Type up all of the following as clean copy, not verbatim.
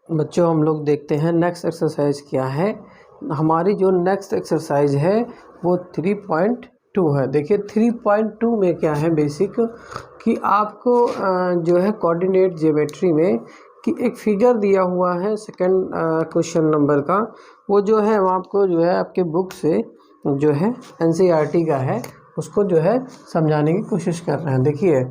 बच्चों हम लोग देखते हैं नेक्स्ट एक्सरसाइज क्या है। हमारी जो नेक्स्ट एक्सरसाइज है वो 3.2 है। देखिए 3.2 में क्या है बेसिक कि आपको जो है कोऑर्डिनेट ज्योमेट्री में कि एक फिगर दिया हुआ है सेकंड क्वेश्चन नंबर का, वो जो है वो आपको जो है आपके बुक से जो है एनसीईआरटी का है उसको जो है समझाने की कोशिश कर रहे हैं। देखिए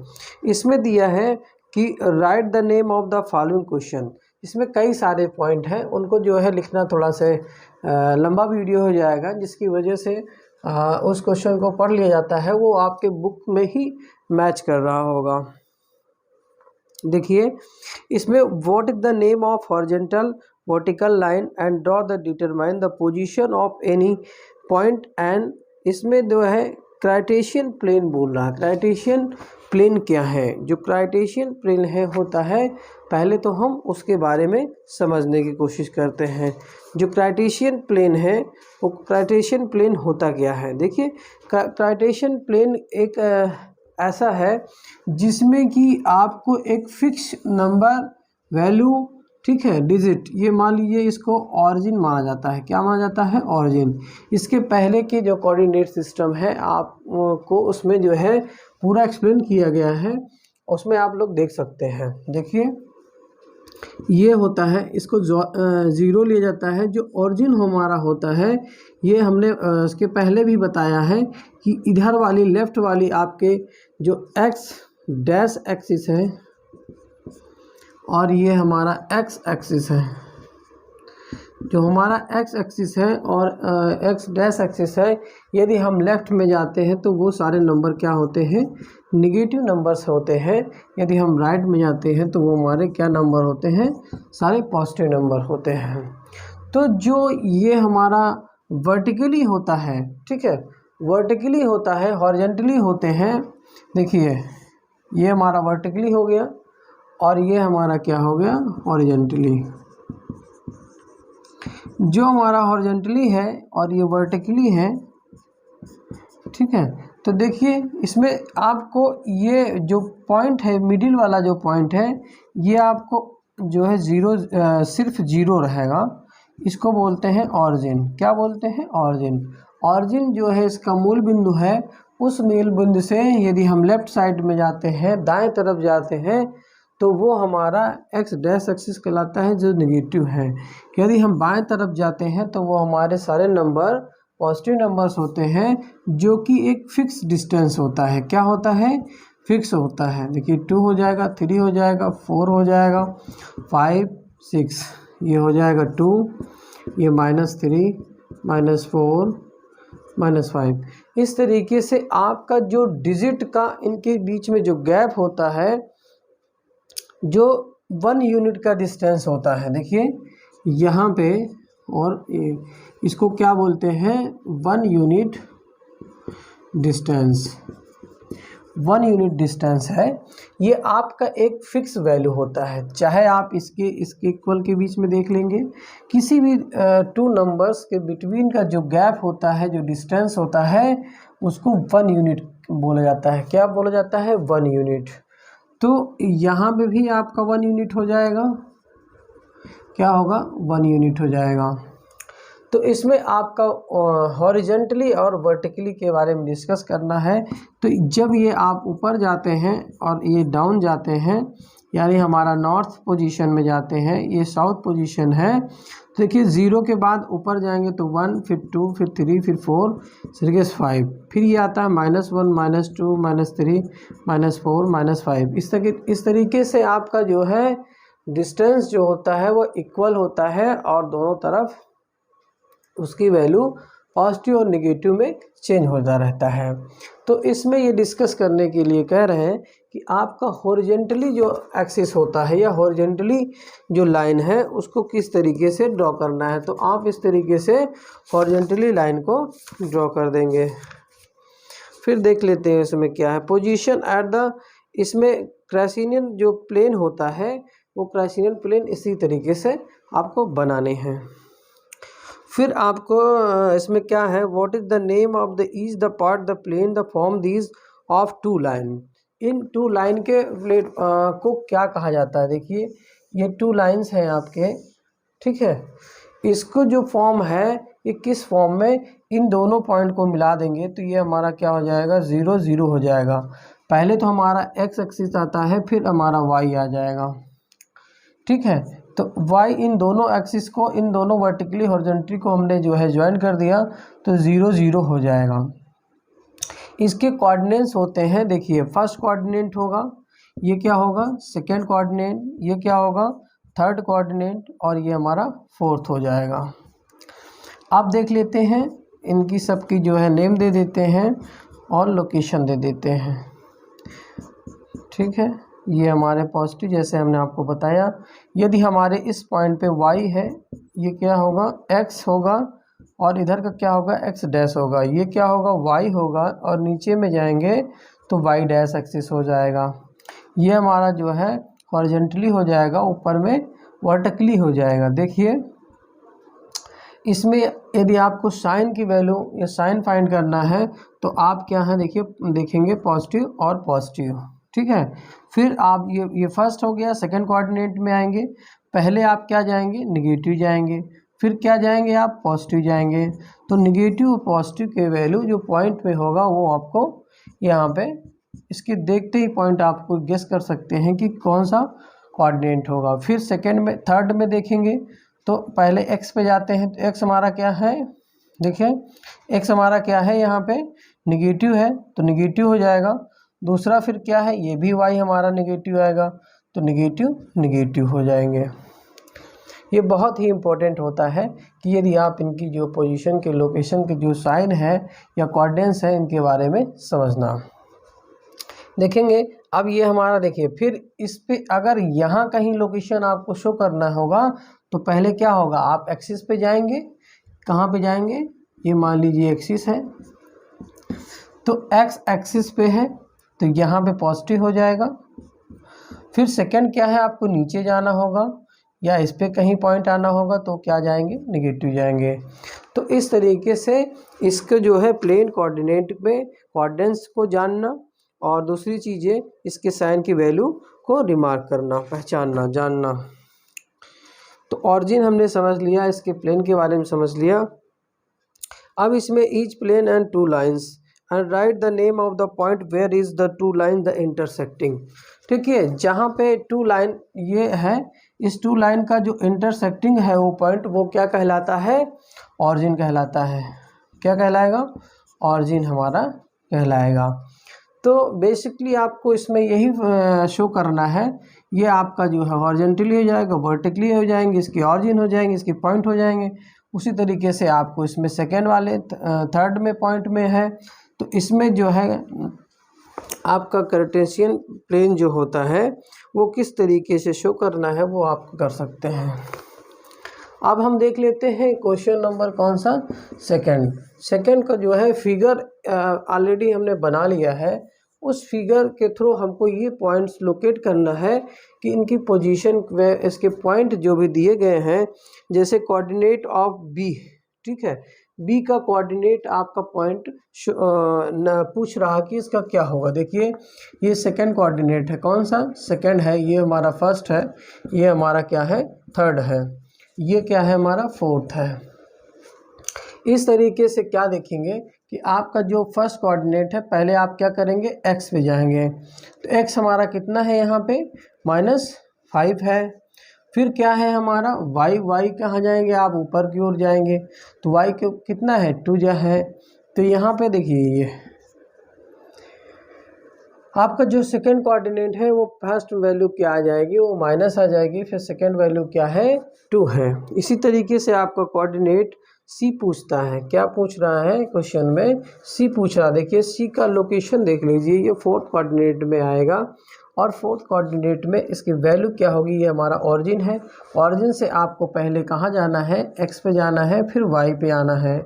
इसमें दिया है कि right the name of the following question. इसमें कई सारे पॉइंट हैं, उनको जो है लिखना थोड़ा सा लंबा वीडियो हो जाएगा, जिसकी वजह से उस क्वेश्चन को पढ़ लिया जाता है, वो आपके बुक में ही मैच कर रहा होगा। देखिए इसमें what is the name of horizontal vertical line and draw the determine the position of any point and इसमें जो है क्राइटेशियन प्लेन बोल रहा है। क्राइटेशियन प्लेन क्या है? जो क्राइटेशियन प्लेन है होता है, पहले तो हम उसके बारे में समझने की कोशिश करते हैं। जो क्राइटेशियन प्लेन है वो क्राइटेशियन प्लेन होता क्या है? देखिए क्राइटेशियन प्लेन एक ऐसा है जिसमें कि आपको एक फिक्स नंबर वैल्यू, ठीक है, डिजिट, ये मान लीजिए इसको ऑरिजिन माना जाता है। क्या माना जाता है? ऑरिजिन। इसके पहले के जो कोऑर्डिनेट सिस्टम है आपको उसमें जो है पूरा एक्सप्लेन किया गया है, उसमें आप लोग देख सकते हैं। देखिए ये होता है, इसको ज़ीरो लिया जाता है। जो ओरिजिन हमारा होता है ये हमने इसके पहले भी बताया है कि इधर वाली लेफ़्ट वाली आपके जो एक्स डैश एक्सिस है और ये हमारा एक्स एक्सिस है। जो हमारा एक्स एक्सिस है और एक्स डैश एक्सिस है, यदि हम लेफ़्ट में जाते हैं तो वो सारे नंबर क्या होते हैं? निगेटिव नंबर्स होते हैं। यदि हम राइट में जाते हैं तो वो हमारे क्या नंबर होते हैं? सारे पॉजिटिव नंबर होते हैं। तो जो ये हमारा वर्टिकली होता है, ठीक है, वर्टिकली होता है, हॉरिजॉन्टली होते हैं। देखिए ये हमारा वर्टिकली हो गया और ये हमारा क्या हो गया? हॉरिजॉन्टली। जो हमारा हॉरिजॉन्टली है और ये वर्टिकली है, ठीक है। तो देखिए इसमें आपको ये जो पॉइंट है, मिडिल वाला जो पॉइंट है, ये आपको जो है ज़ीरो, सिर्फ ज़ीरो रहेगा। इसको बोलते हैं ऑरिजिन। क्या बोलते हैं? ऑरिजिन। ऑरिजिन जो है इसका मूल बिंदु है। उस मूल बिंदु से यदि हम लेफ़्ट साइड में जाते हैं, दाएं तरफ जाते हैं, तो वो हमारा एक्स डैश एक्सिस कहलाता है, जो नेगेटिव है। यदि हम बाएं तरफ जाते हैं तो वो हमारे सारे नंबर पॉजिटिव नंबर्स होते हैं, जो कि एक फिक्स डिस्टेंस होता है। क्या होता है? फिक्स होता है। देखिए 2 हो जाएगा, 3 हो जाएगा, 4 हो जाएगा, 5 6, ये हो जाएगा 2, ये -3 -4 -5। इस तरीके से आपका जो डिजिट का इनके बीच में जो गैप होता है, जो 1 यूनिट का डिस्टेंस होता है। देखिए यहाँ पे, और इसको क्या बोलते हैं? 1 यूनिट डिस्टेंस। 1 यूनिट डिस्टेंस है, ये आपका एक फिक्स वैल्यू होता है। चाहे आप इसके इक्वल के बीच में देख लेंगे, किसी भी 2 नंबर्स के बिटवीन का जो गैप होता है, जो डिस्टेंस होता है, उसको 1 यूनिट बोला जाता है। क्या बोला जाता है? 1 यूनिट। तो यहाँ पे भी आपका 1 यूनिट हो जाएगा। क्या होगा? 1 यूनिट हो जाएगा। तो इसमें आपका हॉरिजॉन्टली और वर्टिकली के बारे में डिस्कस करना है। तो जब ये आप ऊपर जाते हैं और ये डाउन जाते हैं, यानी हमारा नॉर्थ पोजीशन में जाते हैं, ये साउथ पोजीशन है। तो देखिए 0 के बाद ऊपर जाएंगे तो 1, फिर 2, फिर 3, फिर 4, फिर 5, फिर ये आता है -1 -2 -3 -4 -5। इस तरीके से आपका जो है डिस्टेंस जो होता है वो इक्वल होता है और दोनों तरफ उसकी वैल्यू पॉजिटिव और नेगेटिव में चेंज होता रहता है। तो इसमें ये डिस्कस करने के लिए कह रहे हैं कि आपका हॉरिजॉन्टली जो एक्सिस होता है या हॉरिजॉन्टली जो लाइन है, उसको किस तरीके से ड्रॉ करना है। तो आप इस तरीके से हॉरिजॉन्टली लाइन को ड्रॉ कर देंगे। फिर देख लेते हैं इसमें क्या है। पोजीशन एट द, इसमें क्राइसिनियन जो प्लेन होता है, वो क्राइसिनियन प्लेन इसी तरीके से आपको बनाने हैं। फिर आपको इसमें क्या है? What is the name of the each the part the plane the form these of 2 line. इन 2 लाइन के प्लेट को क्या कहा जाता है? देखिए ये 2 लाइंस हैं आपके, ठीक है। इसको जो फॉर्म है ये किस फॉर्म में, इन दोनों पॉइंट को मिला देंगे तो ये हमारा क्या हो जाएगा, 0 0 हो जाएगा। पहले तो हमारा x एक्सिस आता है, फिर हमारा y आ जाएगा, ठीक है। तो y इन दोनों एक्सिस को, इन दोनों वर्टिकली हॉरिजॉन्टली को हमने जो है ज्वाइन कर दिया तो 0 0 हो जाएगा। इसके कोऑर्डिनेट्स होते हैं, देखिए फर्स्ट कोऑर्डिनेट होगा, ये क्या होगा सेकंड कोऑर्डिनेट, ये क्या होगा थर्ड कोऑर्डिनेट, और ये हमारा फोर्थ हो जाएगा। आप देख लेते हैं, इनकी सबकी जो है नेम दे देते हैं और लोकेशन दे देते हैं, ठीक है। ये हमारे पॉजिटिव, जैसे हमने आपको बताया, यदि हमारे इस पॉइंट पे y है, ये क्या होगा x होगा, और इधर का क्या होगा x डैश होगा, ये क्या होगा y होगा, और नीचे में जाएंगे तो y डैश एक्सिस हो जाएगा। ये हमारा जो है हॉरिजॉन्टली हो जाएगा, ऊपर में वर्टिकली हो जाएगा। देखिए इसमें यदि आपको साइन की वैल्यू या साइन फाइंड करना है तो आप क्या है देखिए, देखेंगे पॉजिटिव और पॉजिटिव, ठीक है। फिर आप ये फर्स्ट हो गया, सेकंड कोऑर्डिनेट में आएंगे, पहले आप क्या जाएंगे निगेटिव जाएंगे, फिर क्या जाएंगे आप पॉजिटिव जाएंगे। तो निगेटिव और पॉजिटिव के वैल्यू जो पॉइंट में होगा वो आपको यहाँ पे, इसके देखते ही पॉइंट आपको गेस कर सकते हैं कि कौन सा कोऑर्डिनेट होगा। फिर सेकंड में, थर्ड में देखेंगे तो पहले x पे जाते हैं, तो x हमारा क्या है, देखिए x हमारा क्या है यहाँ पे निगेटिव है तो निगेटिव हो जाएगा। दूसरा फिर क्या है, ये भी y हमारा निगेटिव आएगा तो निगेटिव निगेटिव हो जाएंगे। ये बहुत ही इम्पोर्टेंट होता है कि यदि आप इनकी जो पोजीशन के, लोकेशन के जो साइन है या कोऑर्डिनेट्स है, इनके बारे में समझना। देखेंगे अब ये हमारा, देखिए फिर इस पे अगर यहाँ कहीं लोकेशन आपको शो करना होगा तो पहले क्या होगा, आप एक्सिस पे जाएंगे, कहाँ पे जाएंगे, ये मान लीजिए एक्सिस है, तो एक्स एक्सिस पे है तो यहाँ पे पॉजिटिव हो जाएगा। फिर सेकंड क्या है, आपको नीचे जाना होगा या इस पे कहीं पॉइंट आना होगा तो क्या जाएंगे निगेटिव जाएंगे। तो इस तरीके से इसके जो है प्लेन कोऑर्डिनेट में कोऑर्डिनेट्स को जानना, और दूसरी चीज़ें इसके साइन की वैल्यू को रिमार्क करना, पहचानना, जानना। तो ऑरिजिन हमने समझ लिया, इसके प्लेन के बारे में समझ लिया। अब इसमें each plane and 2 lines and write the name of the point where is the 2 line the intersecting, ठीक है। जहाँ पे 2 लाइन ये है, इस 2 लाइन का जो इंटरसेक्टिंग है वो पॉइंट, वो क्या कहलाता है, ऑरिजिन कहलाता है। क्या कहलाएगा, ऑरिजिन हमारा कहलाएगा। तो बेसिकली आपको इसमें यही शो करना है, ये आपका जो है हॉरिजॉन्टली हो जाएगा, वर्टिकली हो जाएंगे, इसके ऑरिजिन हो जाएंगे, इसके पॉइंट हो जाएंगे। उसी तरीके से आपको इसमें सेकेंड वाले थर्ड में पॉइंट में है तो इसमें जो है आपका कार्टेशियन प्लेन जो होता है वो किस तरीके से शो करना है वो आप कर सकते हैं। अब हम देख लेते हैं क्वेश्चन नंबर कौन सा, सेकंड का जो है फिगर ऑलरेडी हमने बना लिया है। उस फिगर के थ्रू हमको ये पॉइंट्स लोकेट करना है कि इनकी पोजीशन व इसके पॉइंट जो भी दिए गए हैं, जैसे कोऑर्डिनेट ऑफ बी, ठीक है, बी का कोऑर्डिनेट आपका पॉइंट पूछ रहा कि इसका क्या होगा। देखिए ये सेकंड कोऑर्डिनेट है, कौन सा सेकंड है, ये हमारा फर्स्ट है, ये हमारा क्या है थर्ड है, ये क्या है हमारा फोर्थ है। इस तरीके से क्या देखेंगे कि आपका जो फर्स्ट कोऑर्डिनेट है, पहले आप क्या करेंगे एक्स पे जाएंगे, तो एक्स हमारा कितना है यहाँ पे -5 है। फिर क्या है हमारा वाई कहाँ जाएंगे, आप ऊपर की ओर जाएंगे तो वाई कितना है 2 जो है। तो यहाँ पे देखिए ये आपका जो सेकंड कोऑर्डिनेट है वो फर्स्ट वैल्यू क्या आ जाएगी, वो माइनस आ जाएगी, फिर सेकंड वैल्यू क्या है 2 है। इसी तरीके से आपका कोऑर्डिनेट सी पूछता है, क्या पूछ रहा है क्वेश्चन में, सी पूछ रहा है। देखिए सी का लोकेशन देख लीजिए, ये फोर्थ कोऑर्डिनेट में आएगा और फोर्थ कोऑर्डिनेट में इसकी वैल्यू क्या होगी, ये हमारा ऑरिजिन है। ऑरिजिन से आपको पहले कहाँ जाना है, एक्स पे जाना है, फिर वाई पे आना है।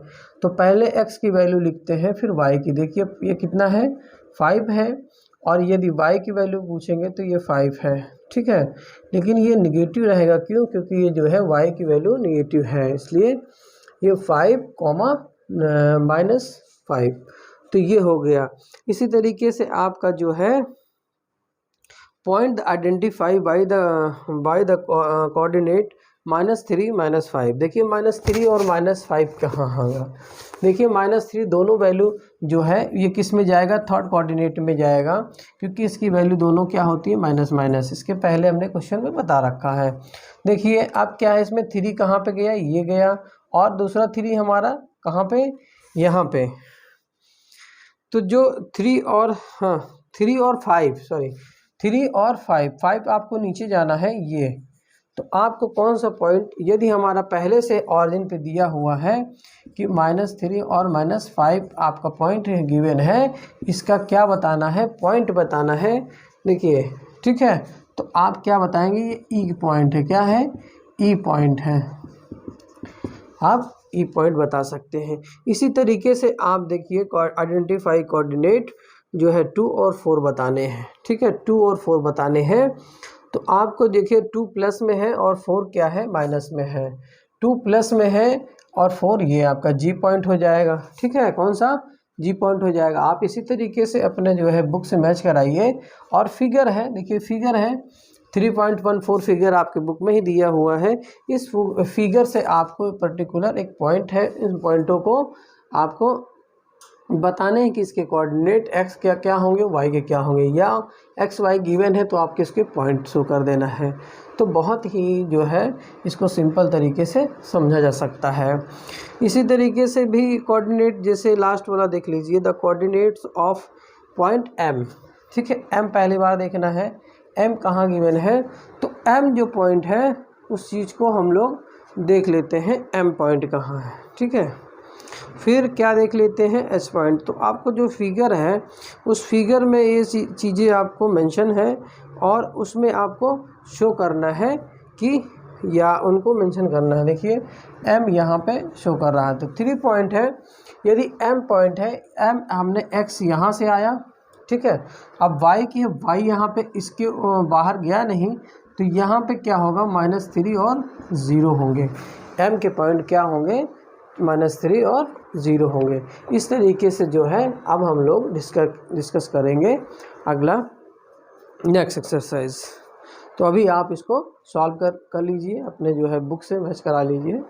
तो पहले एक्स की वैल्यू लिखते हैं, फिर वाई की। देखिए ये कितना है 5 है, और यदि y की वैल्यू पूछेंगे तो ये 5 है, ठीक है। लेकिन ये निगेटिव रहेगा, क्यों, क्योंकि ये जो है y की वैल्यू निगेटिव है, इसलिए ये 5, -5, तो ये हो गया। इसी तरीके से आपका जो है point identify by the coordinate -3 -5। देखिए -3 और -5 कहाँ होगा। देखिए -3 दोनों वैल्यू जो है ये किस में जाएगा, थर्ड कोऑर्डिनेट में जाएगा, क्योंकि इसकी वैल्यू दोनों क्या होती है, माइनस माइनस। इसके पहले हमने क्वेश्चन में बता रखा है। देखिए अब क्या है, इसमें 3 कहाँ पे गया, ये गया, और दूसरा 3 हमारा कहाँ पे, यहाँ पे। तो जो 3 और 5 सॉरी 3 और 5 आपको नीचे जाना है ये। तो आपको कौन सा पॉइंट, यदि हमारा पहले से ऑरिजिन पे दिया हुआ है कि -3 और -5 आपका पॉइंट गिवन है, इसका क्या बताना है, पॉइंट बताना है। देखिए ठीक है, तो आप क्या बताएंगे, ये ई पॉइंट है, क्या है, ई पॉइंट है, आप ई पॉइंट बता सकते हैं। इसी तरीके से आप देखिए आइडेंटिफाई कोऑर्डिनेट जो है 2 और 4 बताने हैं। ठीक है, 2 और 4 बताने हैं। तो आपको देखिए 2 प्लस में है और 4 क्या है, माइनस में है। 2 प्लस में है और 4 ये आपका जी पॉइंट हो जाएगा। ठीक है, कौन सा, जी पॉइंट हो जाएगा। आप इसी तरीके से अपने जो है बुक से मैच कराइए। और फिगर है, देखिए फिगर है 3.14 फिगर आपके बुक में ही दिया हुआ है। इस फिगर से आपको पर्टिकुलर एक पॉइंट है, इन पॉइंटों को आपको बताने हैं कि इसके कोऑर्डिनेट एक्स क्या क्या होंगे, वाई के क्या होंगे, या एक्स वाई गिवन है तो आपके इसके पॉइंट शो कर देना है। तो बहुत ही जो है इसको सिंपल तरीके से समझा जा सकता है। इसी तरीके से भी कोऑर्डिनेट, जैसे लास्ट वाला देख लीजिए, the coordinates of point M. ठीक है, एम पहली बार देखना है, एम कहाँ गिवन है। तो एम जो पॉइंट है उस चीज़ को हम लोग देख लेते हैं, एम पॉइंट कहाँ है। ठीक है, फिर क्या देख लेते हैं, एच पॉइंट। तो आपको जो फिगर है उस फिगर में ये चीज़ें आपको मेंशन है और उसमें आपको शो करना है कि, या उनको मेंशन करना है। देखिए एम यहाँ पे शो कर रहा है, तो 3 पॉइंट है। यदि एम पॉइंट है, एम हमने एक्स यहाँ से आया, ठीक है, अब वाई की, वाई यहाँ पे इसके बाहर गया नहीं, तो यहाँ पे क्या होगा, -3 और 0 होंगे। एम के पॉइंट क्या होंगे, -3 और 0 होंगे। इस तरीके से जो है अब हम लोग डिस्कस करेंगे अगला नेक्स्ट एक्सरसाइज। तो अभी आप इसको सॉल्व कर लीजिए, अपने जो है बुक से मैच करा लीजिए।